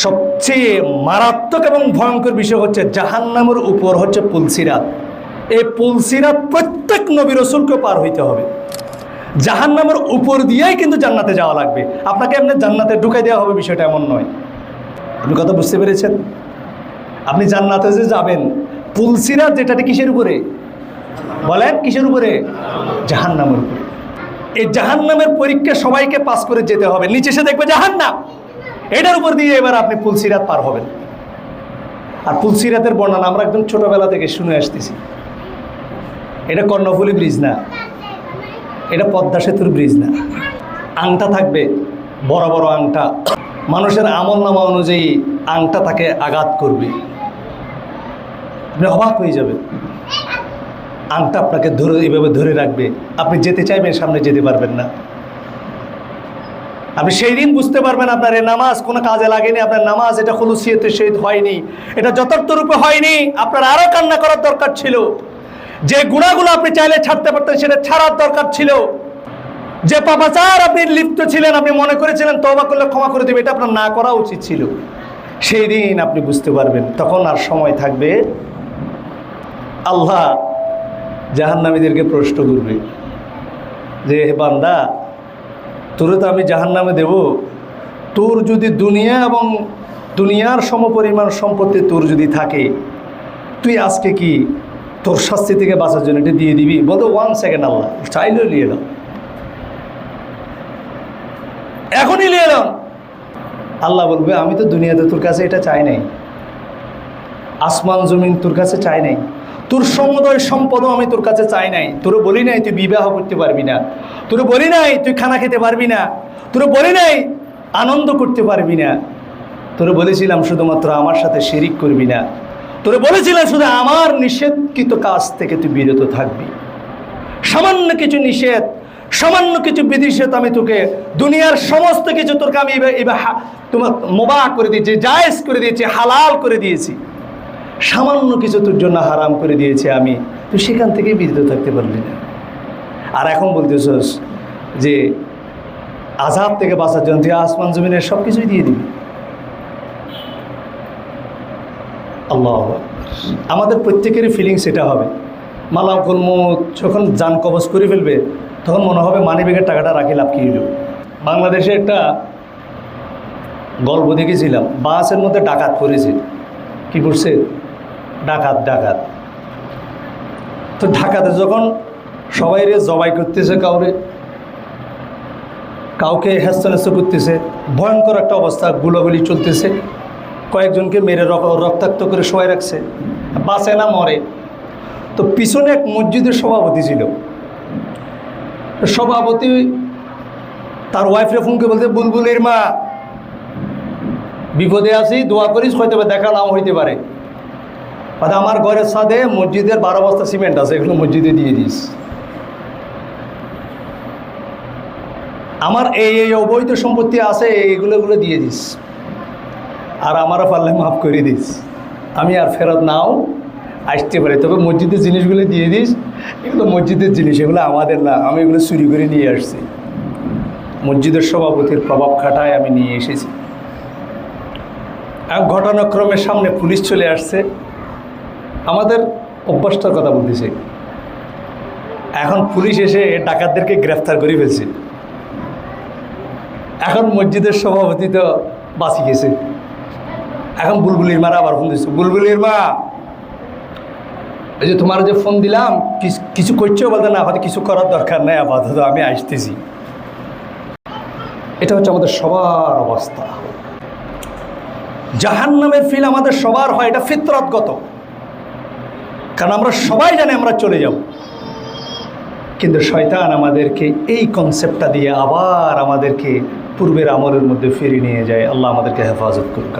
সবচেয়ে মারাত্মক এবং ভয়ঙ্কর বিষয় হচ্ছে জাহান্নামের উপর হচ্ছে পুলসিরাত। এই পুলসিরাত প্রত্যেক নবী রাসূলকে পার হইতে হবে। জাহান্নামের উপর দিয়েই কিন্তু জান্নাতে যাওয়া লাগবে। আপনাকে এমনি জান্নাতে ঢুকাই দেওয়া হবে, বিষয়টা এমন নয়। আপনি কথা বুঝতে পেরেছেন? আপনি জান্নাতে যে যাবেন, পুলসিরাত যেটা কিসের উপরে বলেন, কিসের উপরে? জাহান্নামের উপরে। এই জাহান্নামের পরীক্ষা সবাইকে পাস করে যেতে হবে। নিচে এসে দেখবে জাহান্নাম, এটার উপর দিয়ে এবার আপনি পুলসিরাত পার হবেন। আর পুলসিরাতের বর্ণনা আমরা একদম ছোটবেলা থেকে শুনে আসতেছি। এটা কর্ণফুলী ব্রিজ না, এটা পদ্মা সেতুর ব্রিজ না। আংটা থাকবে, বড় বড় আংটা, মানুষের আমল নামা অনুযায়ী আংটা তাকে আঘাত করবে। আপনি অবাক হয়ে যাবে। আংটা আপনাকে ধরে এভাবে ধরে রাখবে, আপনি যেতে চাইবেন, সামনে যেতে পারবেন না। আপনি সেই দিন বুঝতে পারবেন আপনার এই নামাজ কোনো কাজে লাগেনি, আপনার নামাজ এটা খুলুসিয়তে শহীদ হয়নি, এটা যথার্থ রূপে হয়নি। আপনার আরও কান্না করার দরকার ছিল। যে গুনাহগুলো আপনি চাইলে ছাড়তে পারতেন সেটা ছাড়ার দরকার ছিল। যে পাপাচার আপনি লিপ্ত ছিলেন, আপনি মনে করেছিলেন তওবা করলে ক্ষমা করে দেবে, এটা আপনার না করা উচিত ছিল। সেই দিন আপনি বুঝতে পারবেন। তখন আর সময় থাকবে, আল্লাহ জাহান্নামীদেরকে প্রশ্ন করবে যে হে বান্দা, তোরে তো আমি জাহান্নামে দেব, তোর যদি দুনিয়া এবং দুনিয়ার সমপরিমাণ সম্পত্তি তোর যদি থাকে, তুই আজকে কি তোর শাস্তি থেকে বাঁচার জন্য এটা দিয়ে দিবি? বলতো 1 সেকেন্ড, আল্লাহ চাইলেও নিয়ে নাও, এখনই নিয়ে নাও। আল্লাহ বলবে আমি তো দুনিয়াতে তোর কাছে এটা চাই নাই, আসমান জমিন তোর কাছে চাই নাই, তোর সমুদয় সম্পদও আমি তোর কাছে চাই নাই। তোর বলি নাই তুই বিবাহ করতে পারবি না, তোর বলি নাই তুই খানা খেতে পারবি না, তোর বলি নাই আনন্দ করতে পারবি না। তোর বলেছিলাম শুধুমাত্র আমার সাথে শিরিক করবি না, তোর বলেছিলাম শুধু আমার নিষেধকৃত কাজ থেকে তুই বিরত থাকবি। সামান্য কিছু নিষেধ, সামান্য কিছু বিধিনিষেধ আমি তোকে, দুনিয়ার সমস্ত কিছু তোকে আমি তোমার মুবাহ করে দিয়েছি, জায়েজ করে দিয়েছি, হালাল করে দিয়েছি। সামান্য কিছু তোর জন্য হারাম করে দিয়েছি আমি, তুই সেখান থেকে বিরত থাকতে পারলি না। আর এখন বলতেছস যে আযাব থেকে বাঁচার জন্য তুই আসমান জমিনের সব কিছুই দিয়ে দিবি। আল্লাহ, আমাদের প্রত্যেকেরই ফিলিংস এটা হবে। মালাকুল মউত যখন জান কবজ করে ফেলবে, তখন মনে হবে মানিব্যাগের টাকাটা রাখি লাভ কী হলো। বাংলাদেশে একটা গল্প দেখেছিলাম, বাসের মধ্যে ডাকাত করেছে। কি করছে? ডাকাত। তো ঢাকাতে যখন সবাই জবাই করতেছে, কাউকে হেস্তনেস্ত করতেছে, ভয়ঙ্কর একটা অবস্থা, গুলাগুলি চলতেছে, কয়েকজনকে মেরে রক্তাক্ত করে শোয়াই রাখছে, বাঁচে না মরে। তো পিছনে এক মসজিদের সভাপতি ছিল। সভাপতি তার ওয়াইফরে ফোনকে বলতে, বুলবুলের মা বিপদে আছি, দোয়া করিস, হয়তো দেখা নাও হইতে পারে। আমার ঘরের ছাদে মসজিদের 12 বস্তা সিমেন্ট আছে, এগুলো মসজিদে দিয়ে দিস। আমার এই অবৈধ সম্পত্তি আছে, এগুলো দিয়ে দিস। আর আমারও পারলে মাফ করে দিস, আমি আর ফেরত নাও আসতে পারি, তবে মসজিদের জিনিসগুলো দিয়ে দিস। এগুলো মসজিদের জিনিস, এগুলো আমাদের না, আমি এগুলো চুরি করে নিয়ে আসছি। মসজিদের সভাপতির প্রভাব খাটায় আমি নিয়ে এসেছি। এক ঘটনাক্রমের সামনে পুলিশ চলে আসছে। আমাদের অভ্যাসটার কথা বলতেছে। এখন পুলিশ এসে ডাকাতদেরকে গ্রেফতার করে ফেলছে। এখন মসজিদের সভাপতি তো বাঁচি গেছে। এখন বুলবুলির মারা আবার ফোন দিচ্ছে, বুলবুলির মা এই যে তোমার যে ফোন দিলাম, কিছু করছো? বলতে না, হয়তো কিছু করার দরকার নেই, আপাতত আমি আসতেছি। এটা হচ্ছে আমাদের সবার অবস্থা। জাহান্নামের ফিল আমাদের সবার হয়, এটা ফিতরতগত। কারণ আমরা সবাই জানি আমরা চলে যাব, কিন্তু শয়তান আমাদেরকে এই কনসেপ্টটা দিয়ে আবার আমাদেরকে পূর্বের আমলের মধ্যে ফিরিয়ে নিয়ে যায়। আল্লাহ আমাদেরকে হেফাজত করুক।